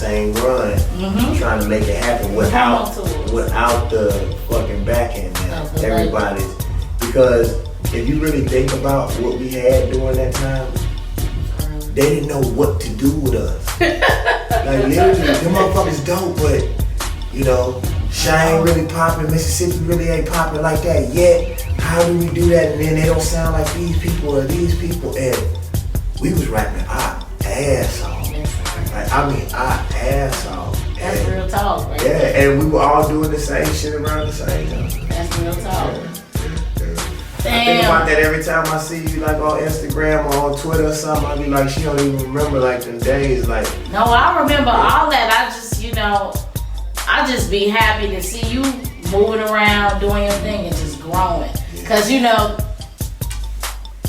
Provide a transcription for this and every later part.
same run, trying to make it happen without the fucking back end now. Everybody's, because if you really think about what we had during that time, they didn't know what to do with us. Like literally, them motherfuckers dope, but you know, Cheyenne really popping, Mississippi really ain't popping like that yet. How do we do that? And then they don't sound like these people or these people. And we was rapping our ass off. Like, I mean, our ass off. That's real talk, right? Yeah, and we were all doing the same shit around the same time. That's real talk. I think about that every time I see you like on Instagram or on Twitter or something. I be like, she don't even remember like them days. Like, no, I remember all that. I just, you know, I just be happy to see you moving around, doing your thing, and just growing. Cause you know,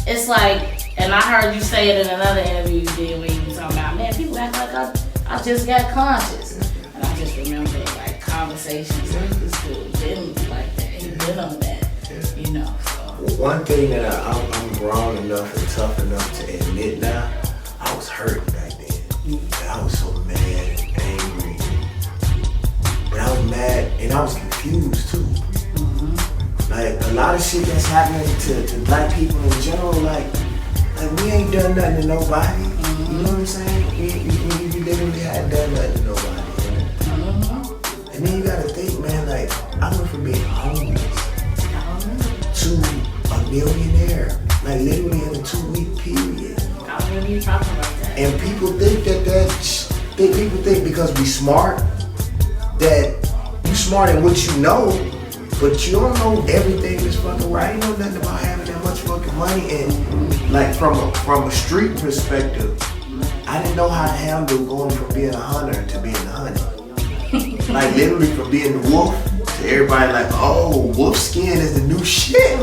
it's like, and I heard you say it in another interview you did where you was talking about, man, people act like I just got conscious, and I just remember like conversations with this dude, been like that, he been on that, you know. One thing that I'm grown enough and tough enough to admit now, I was hurt back then. I was so mad and angry. But I was mad and I was confused too. Like a lot of shit that's happening to black people in general, like we ain't done nothing to nobody. You know what I'm saying? We literally hadn't done nothing to nobody. And then you gotta think, man, like I went from being homeless to a millionaire, like literally in a 2-week period. I remember you talking about that. And people think people think because we smart, that you smart in what you know, but you don't know everything that's fucking right. You know nothing about having that much fucking money. And like from a street perspective, I didn't know how to handle going from being a hunter to being a honey. Like literally from being the wolf to everybody like, oh, wolf skin is the new shit.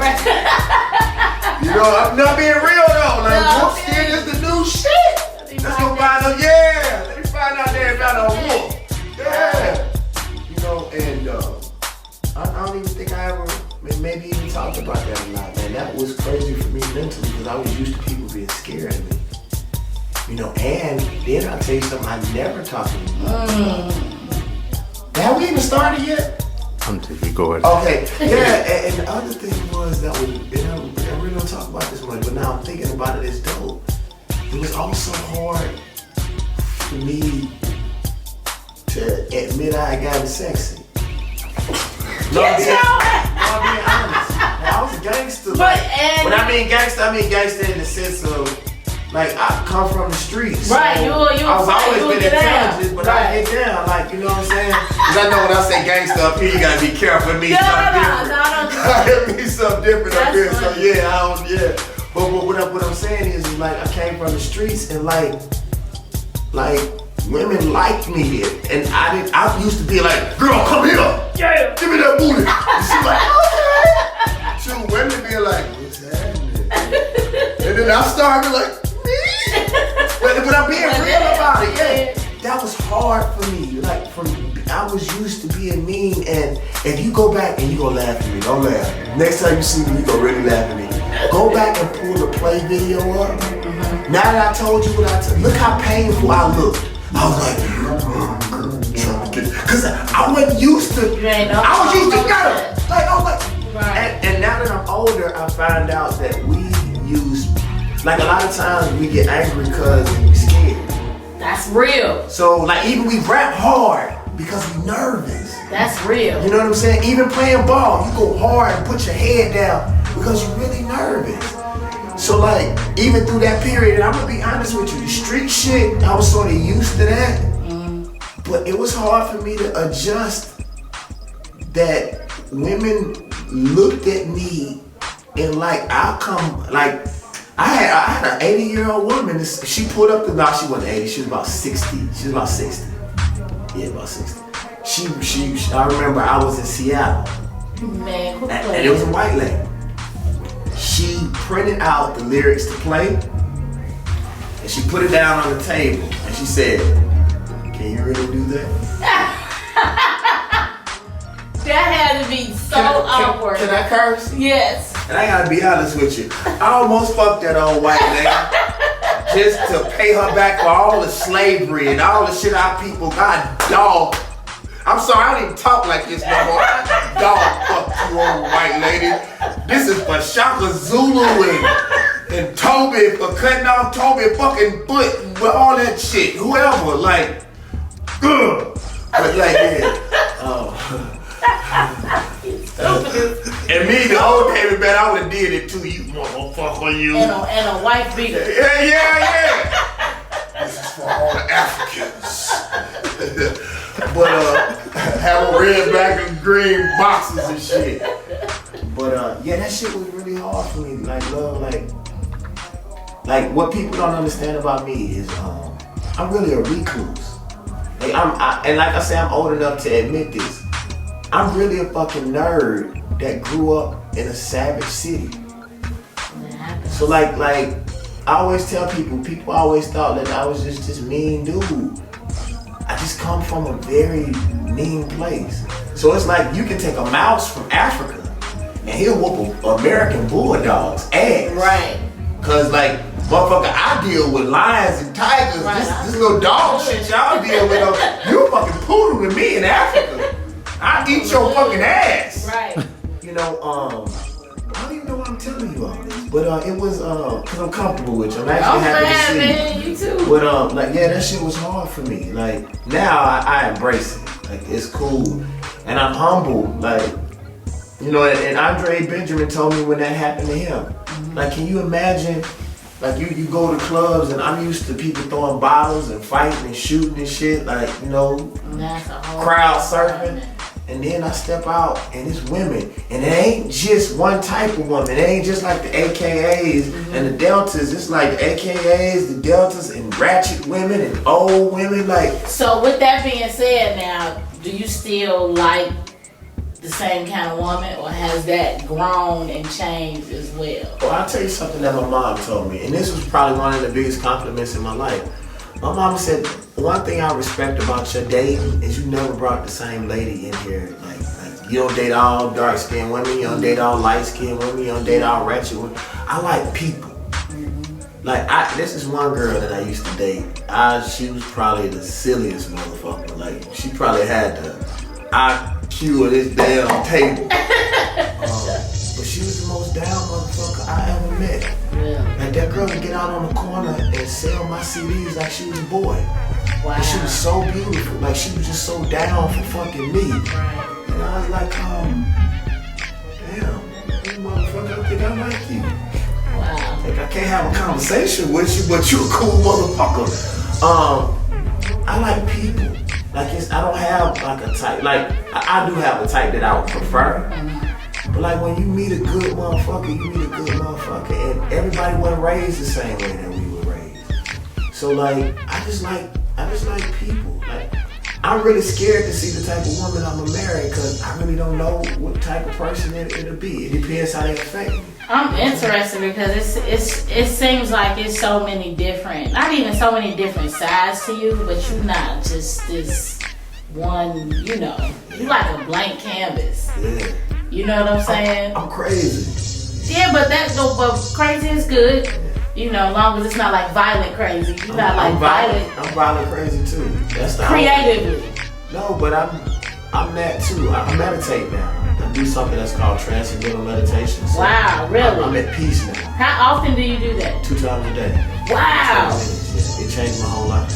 You know, I'm not being real though. Like wolf skin is the new shit. Let's go find out. Yeah, let me find out there about a wolf. Yeah, you know, and I don't even think I ever maybe even talked about that a lot, man. That was crazy for me mentally because I was used to people being scared of me. You know, and then I'll tell you something I never talked to you about. Have we even started yet? I'm taking go ahead. Okay, yeah, and the other thing was that was, you know, I really don't talk about this much, but now I'm thinking about it, it's dope. It was also hard for me to admit I had gotten sexy. No, I'm being honest. Now, I was a gangster. But when I mean gangster in the sense of like I come from the streets. Right, so you I was always been intelligent, but I get down, like, you know what I'm saying? Cause I know when I say gangster up here, you gotta be careful. It means something different. It means something different up here. So yeah, But what I'm saying is like I came from the streets and like women liked me, and I used to be like, girl, come here, yeah, give me that booty. And she like, okay. Two women be like, what's happening? And then I started like, me? But I'm being real about it. Yeah, that was hard for me. Like I was used to being mean, and if you go back and you gonna laugh at me, don't laugh. Next time you see me, you gonna really laugh at me. Go back and pull the play video up. Now that I told you what look how painful I looked. I was like, cause I wasn't used to. I was used to get like I was like, and now that I'm older, I find out that we use like a lot of times we get angry because we scared. That's real. So like even we rap hard because we nervous. That's real. You know what I'm saying? Even playing ball, you go hard and put your head down because you're really nervous. So like, even through that period, and I'm gonna be honest with you, the street shit, I was sort of used to that. But it was hard for me to adjust that women looked at me and like, I'll come, like, I had an 80-year-old woman, she pulled up she wasn't 80, she was about 60. She was about 60. Yeah, about 60. I remember I was in Seattle. Man, and it was a white lady. She printed out the lyrics to play and she put it down on the table and she said, can you really do that? That had to be so awkward. Can I curse? Yes. And I gotta be honest with you, I almost fucked that old white lady just to pay her back for all the slavery and all the shit our people got. Dog. I'm sorry, I don't even talk like this no more. Dog, fuck you, old white lady. This is for Shaka Zulu and Toby for cutting off Toby fucking foot with all that shit. Whoever, like, ugh. But like, yeah. And me, the old David Banner, I would've did it to you, motherfucker, you. And a white beater. Yeah. This is for all the Africans. But have a red, black, and green boxes and shit. But yeah, that shit was really hard for me. Like love, like what people don't understand about me is I'm really a recluse. Like and like I say, I'm old enough to admit this. I'm really a fucking nerd that grew up in a savage city. So like I always tell people always thought that I was just this mean dude. I just come from a very mean place. So it's like you can take a mouse from Africa and he'll whoop an American bulldog's ass. Right. Cause like, motherfucker, I deal with lions and tigers. Right. This little dog shit y'all deal with. You a fucking poodle to me in Africa. I eat your fucking ass. Right. You know, I don't even know why I'm telling you all this, but it was cause I'm comfortable with you. I'm actually happy to see man, you too. But like, yeah, that shit was hard for me. Like now, I embrace it. Like it's cool, and I'm humble. Like, you know, and Andre Benjamin told me when that happened to him. Mm-hmm. Like, can you imagine? Like you go to clubs, and I'm used to people throwing bottles and fighting and shooting and shit. Like, you know, crowd surfing. And then I step out and it's women. And it ain't just one type of woman. It ain't just like the AKAs and the Deltas. It's like the AKAs, the Deltas, and ratchet women and old women. Like. So with that being said now, do you still like the same kind of woman, or has that grown and changed as well? Well, I'll tell you something that my mom told me. And this was probably one of the biggest compliments in my life. My mama said, one thing I respect about your dating is you never brought the same lady in here. Like you don't date all dark-skinned women, you don't date all light-skinned women, you don't date all ratchet women. I like people. Like, this is one girl that I used to date. She was probably the silliest motherfucker. Like, she probably had the IQ of this damn table. But she was the most down motherfucker I ever met. Yeah. Like that girl would get out on the corner and sell my CDs like she was a boy. Wow. And she was so beautiful. Like she was just so down for fucking me. Right. And I was like, damn, you motherfucker, I think I like you. Wow. Like I can't have a conversation with you, but you a cool motherfucker. I like people. Like I don't have like a type. Like I do have a type that I would prefer. But like when you meet a good motherfucker, you meet a good motherfucker, and everybody wasn't raised the same way that we were raised. So like, I just like people. Like, I'm really scared to see the type of woman I'm gonna marry because I really don't know what type of person it'll be. It depends how they affect me. I'm interested because it seems like it's so many different, not even so many different sides to you, but you're not just this one. You know, you like a blank canvas. Yeah. You know what I'm saying? I'm crazy. Yeah, but crazy is good. You know, as long as it's not like violent crazy. You're not like violent. I'm violent crazy too. That's the creatively. No, but I'm that too. I meditate now. I do something that's called transcendental meditation. So wow, really? I'm at peace now. How often do you do that? 2 times a day. Wow. Yeah, it changed my whole life.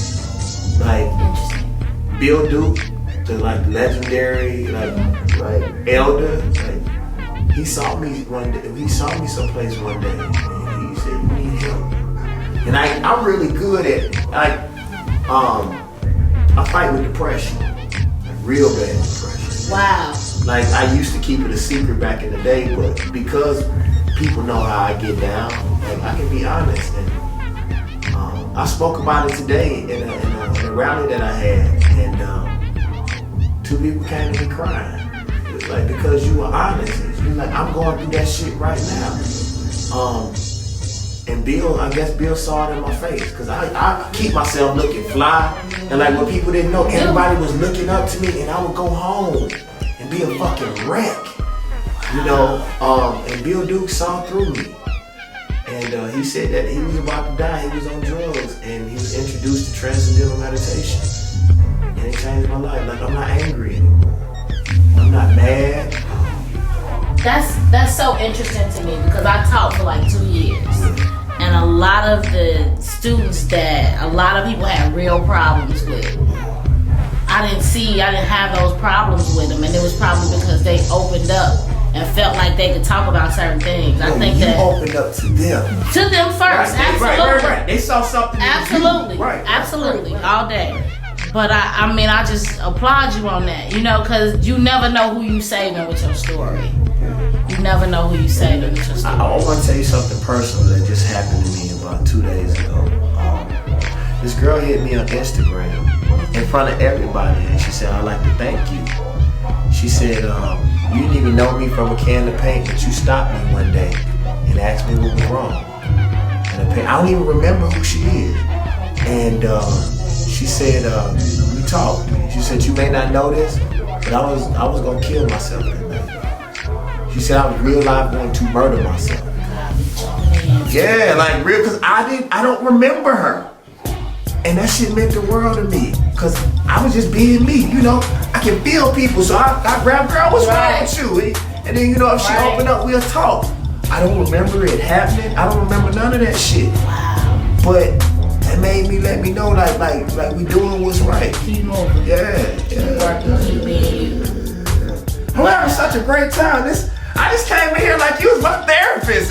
Like Bill Duke, the like legendary like elder, like he saw me one day. He saw me someplace one day, and he said, "You need help." And I'm really good at like I fight with depression, like real bad depression. Wow. Like I used to keep it a secret back in the day, but because people know how I get down, like I can be honest. And I spoke about it today in a rally that I had, and 2 people came to me crying. It was like, because you were honest. You're like, I'm going through that shit right now. And Bill, I guess Bill saw it in my face, because I keep myself looking fly. And like what people didn't know, everybody was looking up to me, and I would go home and be a fucking wreck. You know, and Bill Duke saw through me. And he said that he was about to die. He was on drugs, and he was introduced to transcendental meditation, and it changed my life. Like, I'm not angry anymore. I'm not mad. That's so interesting to me because I taught for like 2 years, and a lot of the students that a lot of people had real problems with, I didn't have those problems with them, and it was probably because they opened up and felt like they could talk about certain things. I think you that opened up to them first, right, absolutely. Right. They saw something. Absolutely, absolutely, all day. But I mean, I just applaud you on that, because you never know who you saving with your story. You never know who you saving with your story. I want to tell you something personal that just happened to me about 2 days ago. This girl hit me on Instagram in front of everybody, and she said, "I'd like to thank you." She said, "You didn't even know me from a can of paint, but you stopped me one day and asked me what was wrong." And I don't even remember who she is. And she said, "We talked." She said, "You may not know this, but I was gonna kill myself that night." She said, "I was real life going to murder myself." Yeah, like real, cause I don't remember her. And that shit meant the world to me, cause I was just being me, I can feel people, so I grabbed, "Girl, what's wrong with you?" And then, if she opened up, we'll talk. I don't remember it happening. I don't remember none of that shit. Wow. But that made me let me know, like we doing what's right. Keep moving. Yeah. Keep working. Keep being you. I'm having such a great time. I just came in here like you was my therapist.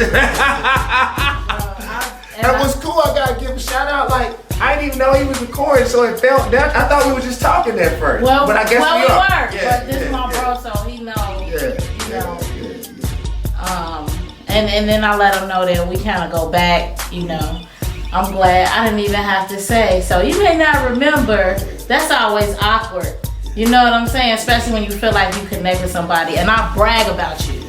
That was cool. I gotta give a shout out. Like, I didn't even know he was recording, so it felt that. I thought we were just talking at first. Well, but I guess we were. Yeah, but this is my bro, so he knows. Yeah. And then I let him know that we kind of go back. I'm glad I didn't even have to say. So you may not remember. That's always awkward. You know what I'm saying? Especially when you feel like you connect with somebody. And I brag about you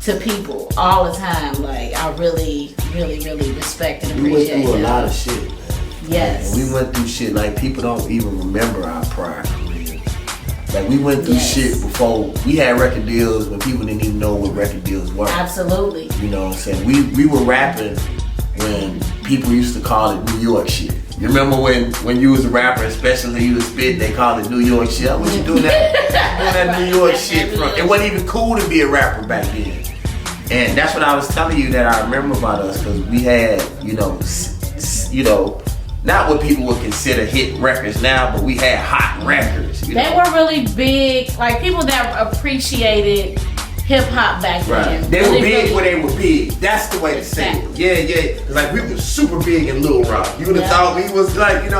to people all the time. Like, I really, really, really respect and appreciate We went through a lot of shit, man. Yes. And we went through shit like people don't even remember our prior careers. Like, we went through shit before we had record deals when people didn't even know what record deals were. Absolutely. You know what I'm saying? We were rapping when people used to call it New York shit. You remember when you was a rapper, especially you was spit, they called it New York shit. What you doing that New York shit from? It wasn't even cool to be a rapper back then. And that's what I was telling you that I remember about us, because we had, not what people would consider hit records now, but we had hot records. They were really big, like people that appreciated hip hop back then. Right. They really, were big really, when they were big. That's the way to say it. Yeah. Like, we were super big in Little Rock. You would have thought we was like,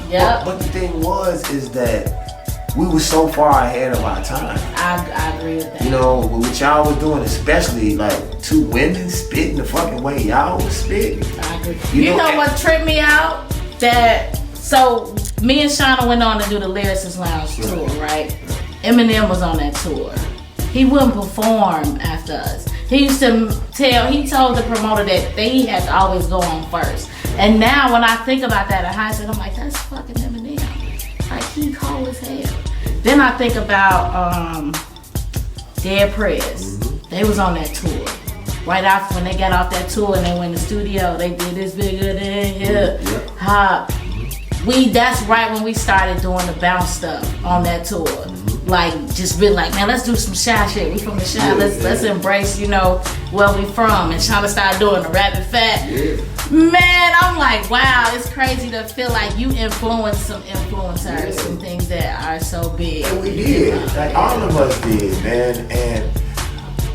Yeah. But the thing is that we were so far ahead of our time. I agree with that. What y'all was doing, especially like two women spitting the fucking way y'all was spitting. I agree. You know what tripped me out? So me and Shauna went on to do the Lyricist Lounge tour, right? Eminem was on that tour. He wouldn't perform after us. He told the promoter that he had to always go on first. And now when I think about that in hindsight, I'm like, that's fucking Eminem. Like, he cold as hell. Then I think about Dead Prez. They was on that tour. Right after when they got off that tour and they went in the studio, they did this bigger than hip hop. That's right when we started doing the bounce stuff on that tour. Like, just really like, man, let's do some shy shit. We from the shy. Let's embrace, where we from. And Shauna started doing the Rapid Fat. Man, I'm like, wow, it's crazy to feel like you influenced some influencers, some things that are so big. And we did. Like, all of us did, man. And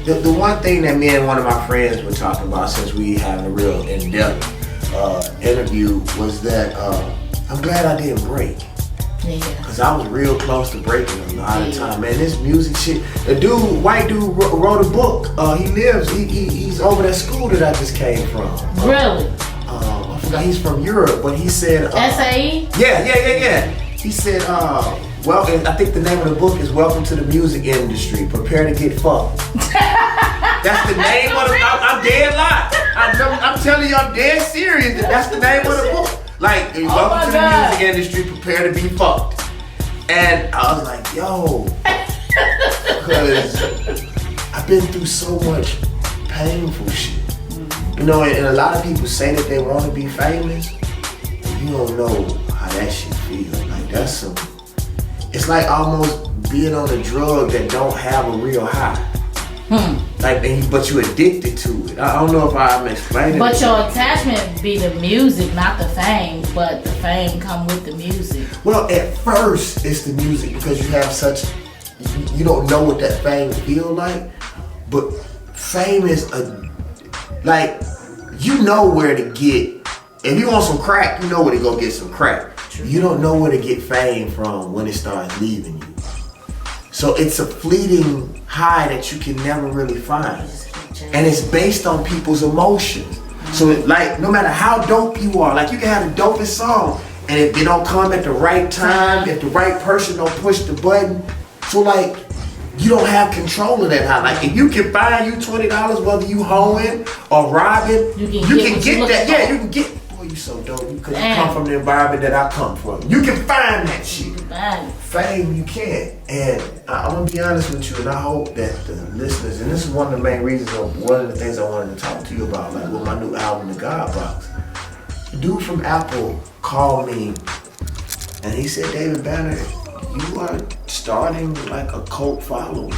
the one thing that me and one of my friends were talking about, since we had a real in-depth interview, was that I'm glad I didn't break. Yeah. Cause I was real close to breaking a lot of time, man. This music shit. White dude wrote a book. He's over that school that I just came from. Really? I forgot, he's from Europe, but he said SAE? Yeah. He said, I think the name of the book is Welcome to the Music Industry. Prepare to get fucked. That's the name of the book. I'm dead live. I'm telling you, I'm dead serious. That's the name of the book. Like, welcome to the music industry, prepare to be fucked. And I was like, yo, because I've been through so much painful shit. You know, and a lot of people say that they want to be famous. You don't know how that shit feels. Like that's some. It's like almost being on a drug that don't have a real high. Like, but you addicted to it. I don't know if I'm explaining. But your attachment be the music, not the fame. But the fame come with the music. Well, at first it's the music because you have such. You don't know what that fame feel like, but fame is like you know where to get. If you want some crack, you know where to go get some crack. You don't know where to get fame from when it starts leaving you. So it's a fleeting high that you can never really find. And it's based on people's emotions. So like no matter how dope you are, like you can have the dopest song, and if it don't come at the right time, if the right person don't push the button, so like you don't have control of that high. Like if you can find you $20, whether you hoeing or robbing, you can get that. Yeah, you can get. Boy, you so dope. Because you come from the environment that I come from. You can find that shit. Fame, you can't. And I'm gonna be honest with you, and I hope that the listeners, and this is one of the main reasons, one of the things I wanted to talk to you about, like with my new album, The God Box. The dude from Apple called me, and he said, David Banner, you are starting like a cult following.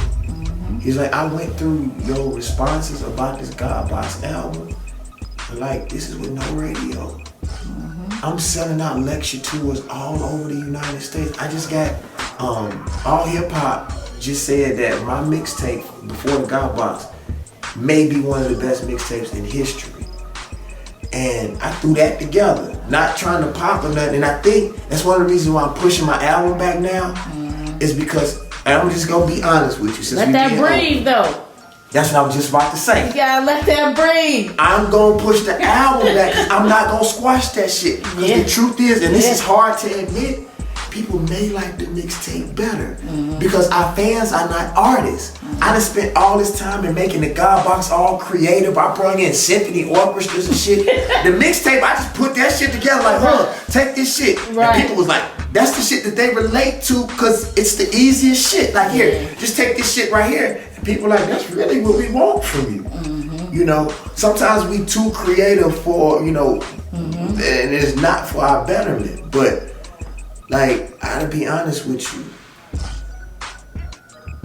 He's like, I went through your responses about this God Box album, and like, this is with no radio. I'm selling out lecture tours all over the United States. I just got All Hip Hop just said that my mixtape before the God Box may be one of the best mixtapes in history. And I threw that together, not trying to pop or nothing. And I think that's one of the reasons why I'm pushing my album back now, is because, and I'm just gonna be honest with you. Since let that breathe though. That's what I was just about to say. You gotta let that breathe. I'm gonna push the album back because I'm not gonna squash that shit. Because the truth is, and this is hard to admit, people may like the mixtape better because our fans are not artists. I done spent all this time in making the God Box all creative. I brought in symphony orchestras and shit. The mixtape, I just put that shit together like, take this shit. And people was like, that's the shit that they relate to because it's the easiest shit. Like here, just take this shit right here. And people like, that's really what we want from you. You know, sometimes we too creative for, you know, and it's not for our betterment. But like, I gotta be honest with you.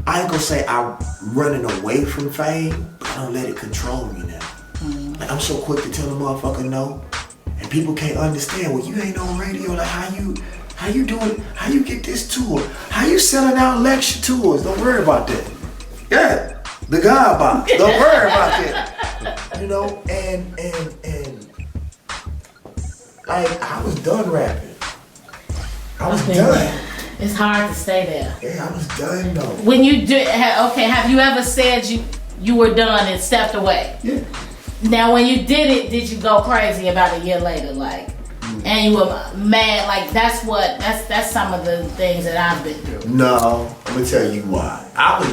I ain't gonna say I'm running away from fame, but I don't let it control me now. Like I'm so quick to tell a motherfucker no, and people can't understand. Well, you ain't on radio. Like how you doing? How you get this tour? How you selling out lecture tours? Don't worry about that. Yeah, the God Box. Don't worry about that. You know, and like I was done rapping. I was done. It's hard to stay there. Yeah, I was done though. When you do, have you ever said you were done and stepped away? Yeah. Now, when you did it, did you go crazy about a year later, like, and you were mad? Like that's some of the things that I've been through. No, I'm gonna tell you why.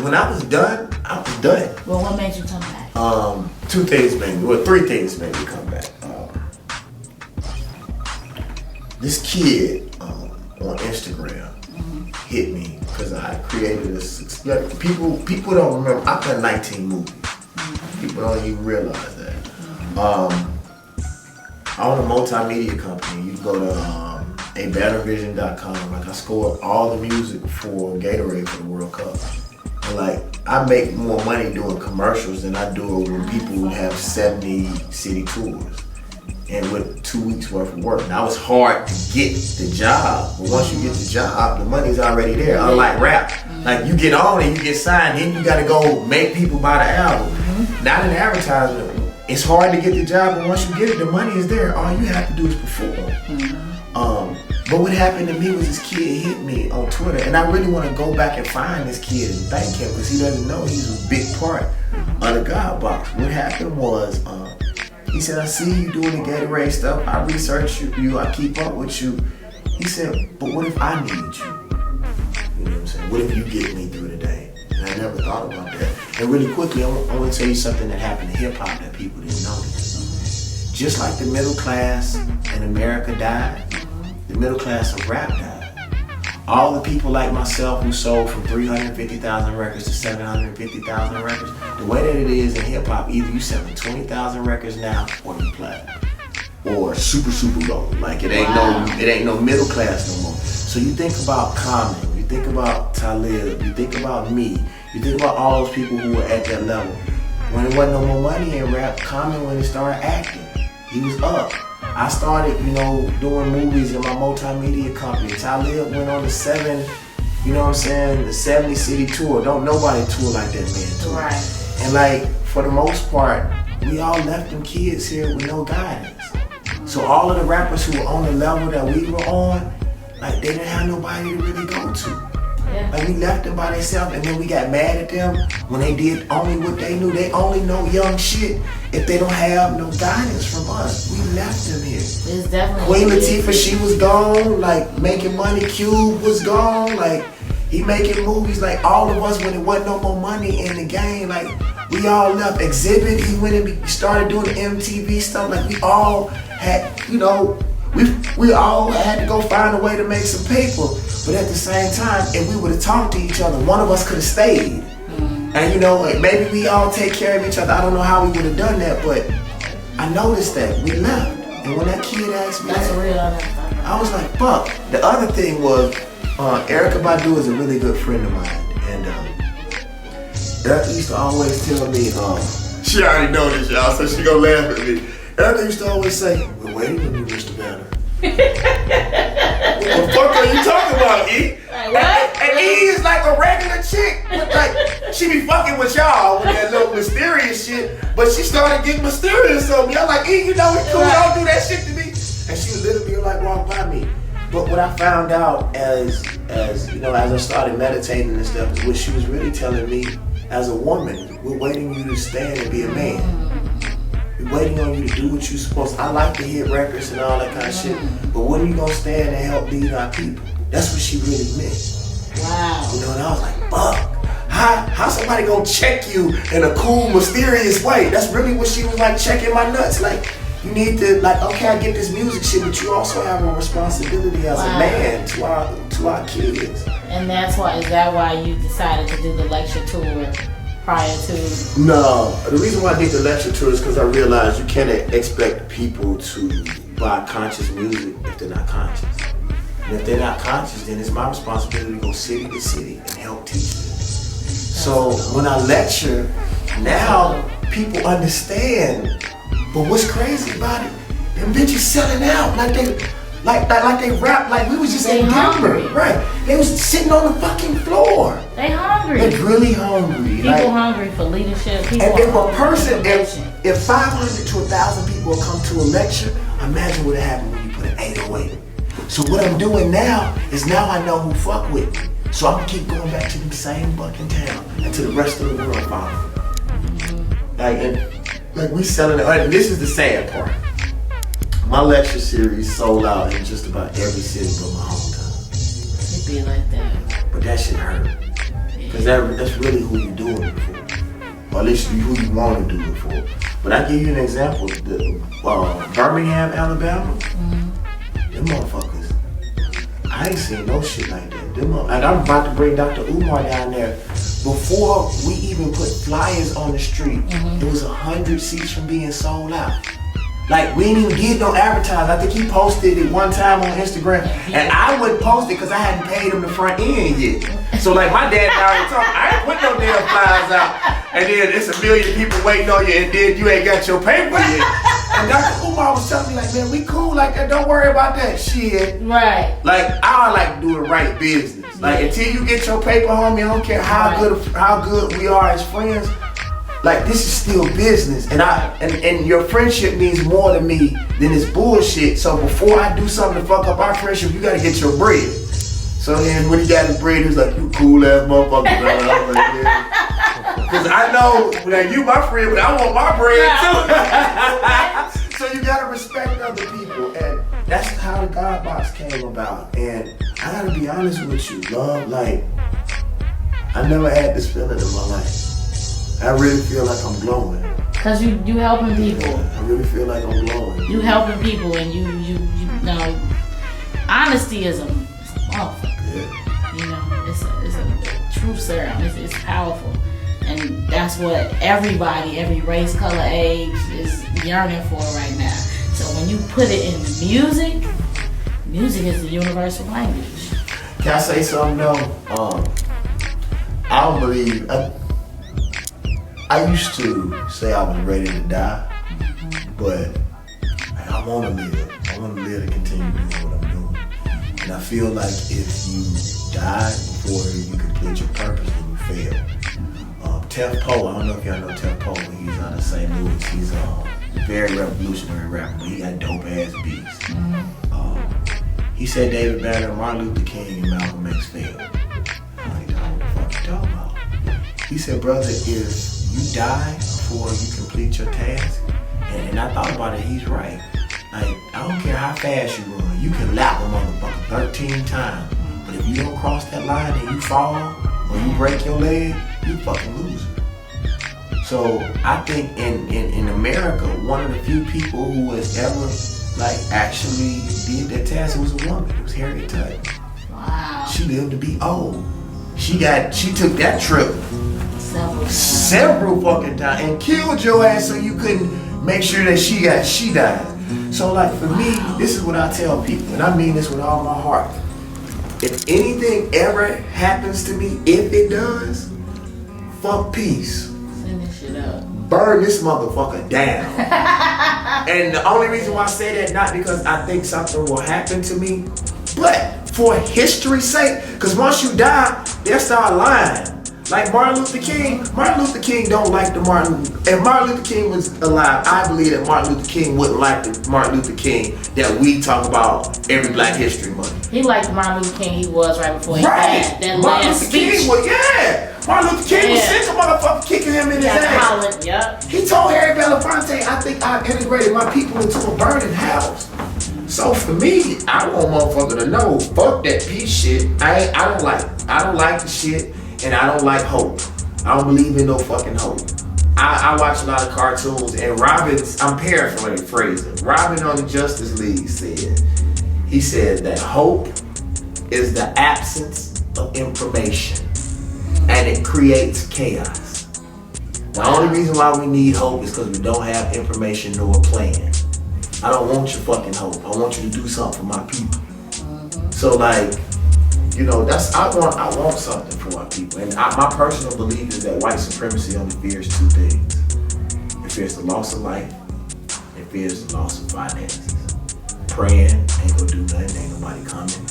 When I was done, I was done. Well, what made you come back? Three things made me come back. This kid on Instagram hit me because I created a people don't remember. I've done 19 movies. People don't even realize that. I own a multimedia company. You can go to abattervision.com. Like I scored all the music for Gatorade for the World Cup. And like I make more money doing commercials than I do when people would have 70 city tours. And with 2 weeks worth of work. Now it's hard to get the job, but once you get the job, the money's already there. Unlike rap, like you get on and you get signed, then you gotta go make people buy the album. Not an advertisement. It's hard to get the job, but once you get it, the money is there. All you have to do is perform. But what happened to me was this kid hit me on Twitter, and I really want to go back and find this kid and thank him because he doesn't know he's a big part of the God Box. What happened was. He said, I see you doing the Gatorade stuff. I research you. I keep up with you. He said, but what if I need you? You know what I'm saying? What if you get me through the day? And I never thought about that. And really quickly, I want to tell you something that happened in hip hop that people didn't notice. Just like the middle class in America died, the middle class of rap died. all the people like myself who sold from 350,000 records to 750,000 records, the way that it is in hip hop, either you selling 20,000 records now or you platinum. Or super low. Like it ain't no middle class no more. So you think about Common, you think about Talib, you think about me, you think about all those people who were at that level. When there wasn't no more money in rap, Common when he started acting, he was up. I started, doing movies in my multimedia company. Talib went on the 70 city tour. Don't nobody tour like that man tour. Right. And like, for the most part, we all left them kids here with no guidance. So all of the rappers who were on the level that we were on, like they didn't have nobody to really go to. Yeah. Like we left them by themselves and then we got mad at them when they did only what they knew. They only know young shit if they don't have no guidance from us. We left them here. It's definitely Queen Latifah, she was gone, like making money. Cube was gone, like he making movies. Like all of us when there wasn't no more money in the game, like we all left. Exhibit, he went and started doing the MTV stuff. Like we all had, we all had to go find a way to make some paper. But at the same time, if we would have talked to each other, one of us could have stayed. And maybe we all take care of each other. I don't know how we would have done that, but I noticed that we left. And when that kid asked me I was like, fuck. The other thing was, Erykah Badu is a really good friend of mine. And Erykah used to always tell me, she already know this, y'all, so she gonna laugh at me. Erykah used to always say, we're waiting on you, Mr. Banner. What the fuck are you talking about, E? Like, what? And E is like a regular chick. Like, she be fucking with y'all with that little mysterious shit, but she started getting mysterious on me. I'm like, E, it's cool, don't do that shit to me. And she would literally like walk by me. But what I found out as I started meditating and stuff, is what she was really telling me as a woman, we're waiting you to stand and be a man. We're waiting on you to do what you're supposed to. I like to hit records and all that kind of shit, but when are you gonna stand and help lead our people? That's what she really meant. Wow. And I was like, fuck. How somebody gonna check you in a cool, mysterious way? That's really what she was like, checking my nuts. Like, you need to, like, okay, I get this music shit, but you also have a responsibility as a man to our kids. And is that why you decided to do the lecture tour prior to? No, the reason why I did the lecture tour is because I realized you can't expect people to buy conscious music if they're not conscious. And if they're not conscious, then it's my responsibility to go city to city and help teach them. So when I lecture, now people understand. But what's crazy about it, them bitches selling out like they rap like we was just in Denver. Right. They was sitting on the fucking floor. They hungry. They're really hungry. People hungry for leadership. People and if a person, if if 500 to 1,000 people come to a lecture, imagine what happened when you put an 808. So what I'm doing now is now I know who fuck with me. So I'm gonna keep going back to the same fucking town until the rest of the world follow. Like we selling it. And this is the sad part. My lecture series sold out in just about every city but my hometown. It be like that. But that shit hurt. Because that's really who you're doing it for. Or at least who you want to do it for. But I give you an example. Birmingham, Alabama. Them motherfuckers. I ain't seen no shit like that. Like I'm about to bring Dr. Umar down there. Before we even put flyers on the street, it was 100 seats from being sold out. Like, we didn't even get no advertising. I think he posted it one time on Instagram, and I wouldn't post it because I hadn't paid him the front end yet. So, like, my dad already told me, I ain't put no damn flyers out. And then it's a million people waiting on you, and then you ain't got your paper yet. And Dr. Umar was telling me, like, man, we cool like that. Don't worry about that shit. Right. Like, I like to do the right business. Like, until you get your paper, homie, I don't care how good we are as friends. Like, this is still business, and your friendship means more to me than this bullshit. So before I do something to fuck up our friendship, you gotta get your bread. So then when he got his bread, he was like, you cool ass motherfucker. I was like, yeah. Cause I know that you my friend, but I want my bread too. So you gotta respect other people, and that's how the God Box came about. And I gotta be honest with you, love, like, I never had this feeling in my life. I really feel like I'm glowing. Cause you helping people. Yeah, I really feel like I'm glowing. You helping people, and you know, honesty is a motherfucker. Yeah. It's a truth serum. It's powerful. And that's what everybody, every race, color, age is yearning for right now. So when you put it in music, music is the universal language. Can I say something though? I don't believe, I used to say I was ready to die, but I want to live. I want to live to continue doing what I'm doing. And I feel like if you die before you complete your purpose, then you fail. Teefa, I don't know if y'all know Teefa, but he's out of St. Louis. He's a very revolutionary rapper, but he got dope ass beats. He said David Banner, Martin Luther King, and Malcolm X failed. I'm like, what the fuck you talking about? He said, brother, if you die before you complete your task, and I thought about it, he's right. Like, I don't care how fast you run, you can lap a motherfucker 13 times, but if you don't cross that line and you fall, or you break your leg, you fucking loser. So I think in America, one of the few people who has ever like actually did that task was a woman. It was Harriet Tubman. Wow. She lived to be old. She took that trip several fucking times and killed your ass so you couldn't make sure that she died. So like for me, this is what I tell people, and I mean this with all my heart. If anything ever happens to me, if it does, fuck peace. Send this shit up. Burn this motherfucker down. And the only reason why I say that, not because I think something will happen to me, but for history's sake, because once you die, they'll start lying. Like Martin Luther King don't like the Martin. If Martin Luther King was alive, I believe that Martin Luther King wouldn't like the Martin Luther King that we talk about every Black History Month. He liked the Martin Luther King he was right before he died. That Martin last Luther speech. King was, Martin Luther King was sick of motherfucker kicking him in his ass. Yep. He told Harry Belafonte, I think I integrated my people into a burning house. So for me, I want motherfucker to know, fuck that peace shit. I don't like the shit, and I don't like hope. I don't believe in no fucking hope. I watch a lot of cartoons, and I'm paraphrasing. Robin on the Justice League said that hope is the absence of information, and it creates chaos. The only reason why we need hope is because we don't have information nor a plan. I don't want your fucking hope. I want you to do something for my people. So like, you know, I want something for my people. And my personal belief is that white supremacy only fears two things. It fears the loss of life. It fears the loss of finances. Praying ain't gonna do nothing. Ain't nobody coming.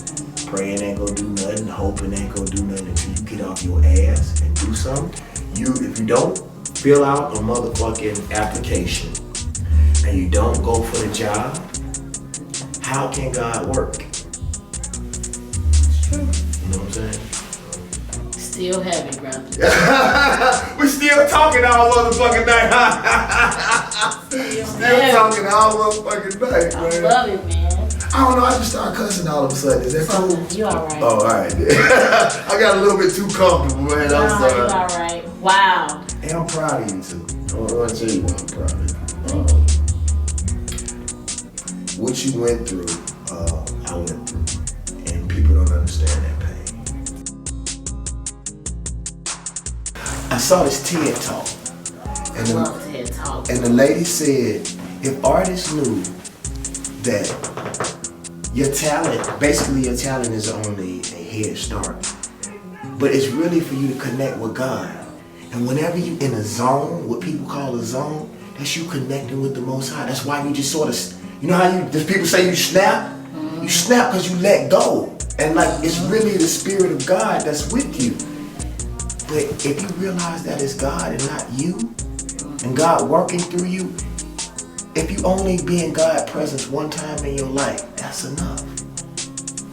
Praying ain't gonna do nothing. Hoping ain't gonna do nothing until you get off your ass and do something. If you don't fill out a motherfucking application and you don't go for the job, how can God work? It's true. You know what I'm saying? Still heavy, brother. We're still talking all motherfucking night. Still talking all motherfucking night, man. I love it, man. I don't know, I just started cussing all of a sudden. Is that cool? You alright. Oh, alright. I got a little bit too comfortable, man. I'm sorry. You alright. Wow. Hey, I'm proud of you too. I want to tell you why I'm proud of you. What you went through, I went through. And people don't understand that pain. I saw this TED Talk. I love TED Talk. And the lady said, if artists knew that your talent is only a head start, but it's really for you to connect with God. And whenever you in a zone, what people call a zone, that's you connecting with the Most High. That's why you just sort of, you know how the people say you snap? You snap because you let go. And like, it's really the Spirit of God that's with you. But if you realize that it's God and not you, and God working through you, if you only be in God's presence one time in your life, that's enough.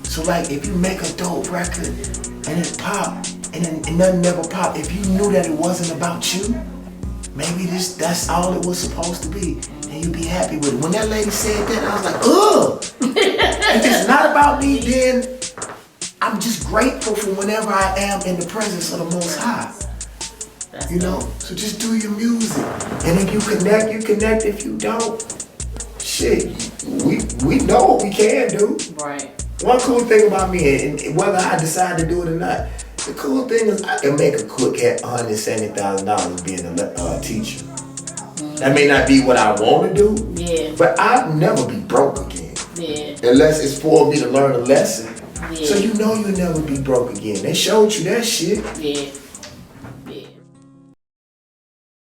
So like, if you make a dope record and it pop, and nothing never pop, if you knew that it wasn't about you, maybe that's all it was supposed to be, and you'd be happy with it. When that lady said that, I was like, ugh! If it's not about me, then I'm just grateful for whenever I am in the presence of the Most High. You know, so just do your music. And if you connect, you connect. If you don't, shit, we know what we can do. Right. One cool thing about me, and whether I decide to do it or not, The cool thing is I can make a quick $170,000 being a teacher. That may not be what I want to do, Yeah. but I'll never be broke again. Yeah. Unless it's for me to learn a lesson. Yeah. So you know you'll never be broke again. They showed you that shit. Yeah.